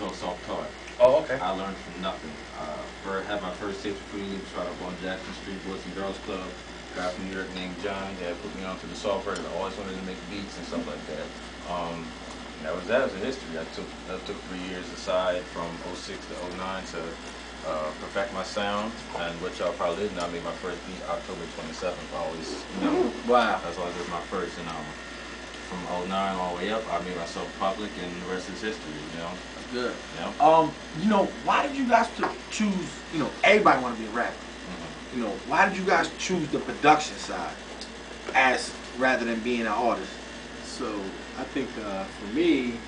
was all self-taught. Oh, okay. I learned from nothing. Had my first tape for Fruity Loops right up on Jackson Street, Boys and Girls Club. A guy from New York named John that put me onto the software. I always wanted to make beats and stuff like that. And that was a history. I took 3 years aside from '06 to '09 to perfect my sound, and what y'all probably didn't know, I made my first beat October 27th. I always, Wow. That's always was my first, and from '09 all the way up, I made myself public, and the rest is history. That's good. Yeah. Why did you guys choose? Everybody want to be a rapper. Why did you guys choose the production side as rather than being an artist? So I think for me,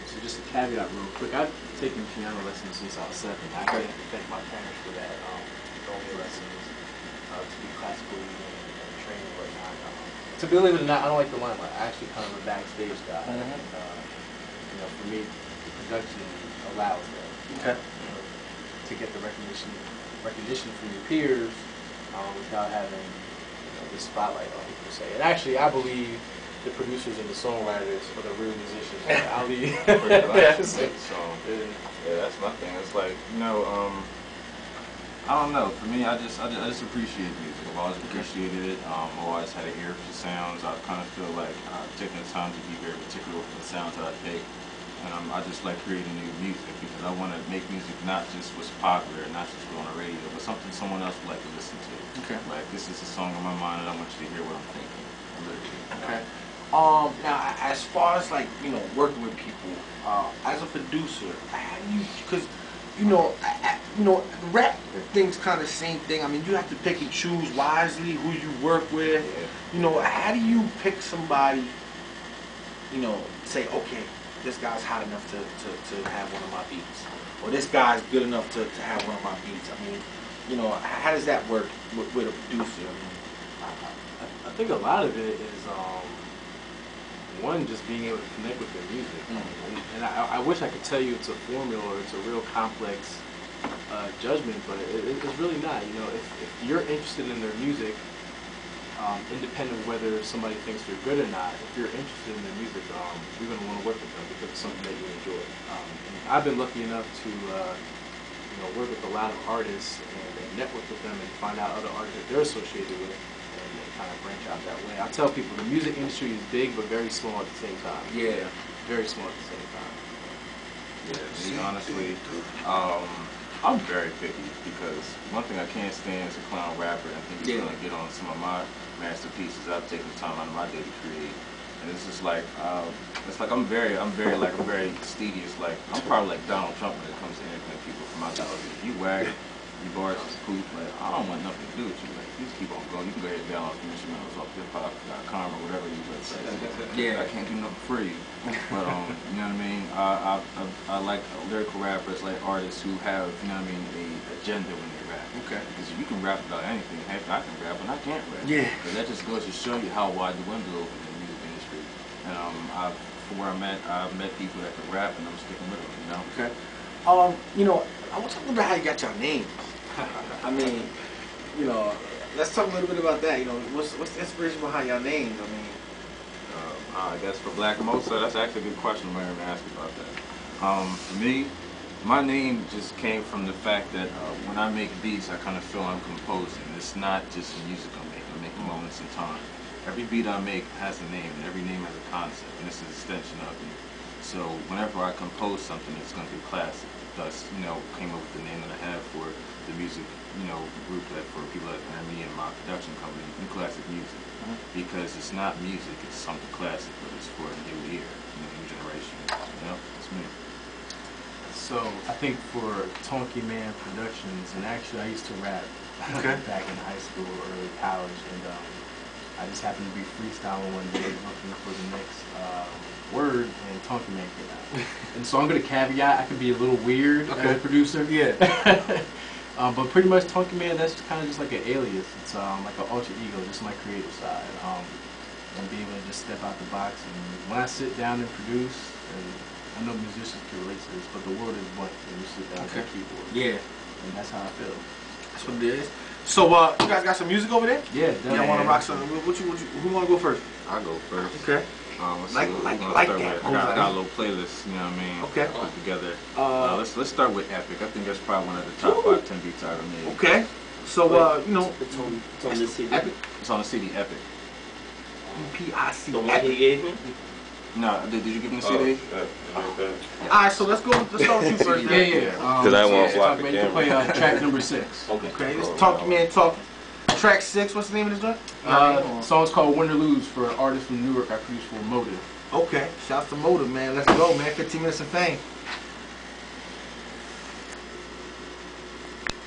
so just a caveat real quick, I've taken piano lessons since I was 7. I have to thank my parents for that. Throwing me lessons to be classically and trained and whatnot. To believe it or not, I don't like the limelight. I actually kind of a backstage guy. And, for me, the production allows that. Okay. To get the recognition from your peers without having the spotlight on you per se. And actually, I believe the producers and the songwriters are the real musicians. I'll be. Yeah, that's my thing. It's like I don't know. For me, I just appreciate music. I've always appreciated it. I've always had an ear for sounds. I kind of feel like I've taken the time to be very particular with the sounds that I pick. And I just like creating new music because I want to make music not just what's popular, not just go on the radio, but something someone else would like to listen to. Okay. Like, this is a song on my mind and I want you to hear what I'm thinking. Okay. Now, as far as working with people, as a producer, how do you? Because rap thing's kind of the same thing. I mean, you have to pick and choose wisely who you work with. Yeah. How do you pick somebody? Say, okay, this guy's hot enough to have one of my beats, or this guy's good enough to have one of my beats. I mean, how does that work with a producer? I think a lot of it is one, just being able to connect with their music. And I wish I could tell you it's a formula or it's a real complex judgment, but it's really not. If you're interested in their music, independent of whether somebody thinks they're good or not, if you're interested in their music, you're going to want to work with them because it's something that you enjoy. And I've been lucky enough to work with a lot of artists and network with them and find out other artists that they're associated with and kind of branch out that way. I tell people the music industry is big but very small at the same time. Yeah. Very small at the same time. Yeah, me, honestly, I'm very picky because one thing I can't stand is a clown rapper and think he's gonna get on some of my masterpieces I've taken time out of my day to create. And it's just like I'm very studious. Like, I'm probably like Donald Trump when it comes to anything people from my music. If you whack, you bars is cool, like I don't want nothing to do with you. Like, you just keep on going. You can go ahead and download the instrumentals off hiphop.com or whatever you let's say. Yeah, I can't do nothing for you. But you know what I mean? I like lyrical rappers, like artists who have, a agenda when they rap. Okay. Because you can rap about anything. Heck, I can rap and I can't rap. Yeah. But that just goes to show you how wide the window open in the music industry. And from where I'm at, I've met people that can rap, and I'm sticking with them. Okay. I want to talk about how you got your name. I mean, let's talk a little bit about that. What's the inspiration behind your names? I mean, I guess for Black Mimosa, that's actually a good question. I'm going to ask you about that. For me, my name just came from the fact that when I make beats, I kind of feel I'm composing. It's not just music I'm making moments in time. Every beat I make has a name, and every name has a concept, and it's an extension of it. So whenever I compose something, it's going to be classic. Thus, came up with the name that I have for the music, group that for people like me and my production company, New Classic Music. Because it's not music, it's something classic, but it's for a new ear, new generation. It's me. So I think for Tonky Man Productions, and actually I used to rap back in high school, early college, and I just happened to be freestyling one day looking for the next word, and Tonky Man came out. And so I'm going to caveat, I could be a little weird as a producer. Yeah. But pretty much Tonky Man, that's kind of just like an alias. It's like an alter ego, just my creative side. And being able to just step out the box. And when I sit down and produce, and I know musicians can relate to this, but the world is blank when you sit down at the keyboard. Yeah. And that's how I feel. That's what it is. So, you guys got some music over there? Yeah, definitely. Y'all want to rock something? Who want to go first? I'll go first. Okay. Let's Like see, we're gonna that. start with, I got a little playlist, you know what I mean? Okay. Put together. Let's start with Epic. I think that's probably one of the top 5, 10 beats I ever made. Okay. So you know, It's on the CD. Epic. It's on the CD, Epic. EPIC. The one he gave me? No, did you give him the CD? Alright, so let's start with you first. Yeah. Because I want to flop You the can play camera. track number 6. Okay, let's talk, man. Talk. Track 6. What's the name of this joint? Song's called Win or Lose for an artist from Newark I produced for Motive. Okay, shouts to Motive, man. Let's go, man. 15 minutes of fame.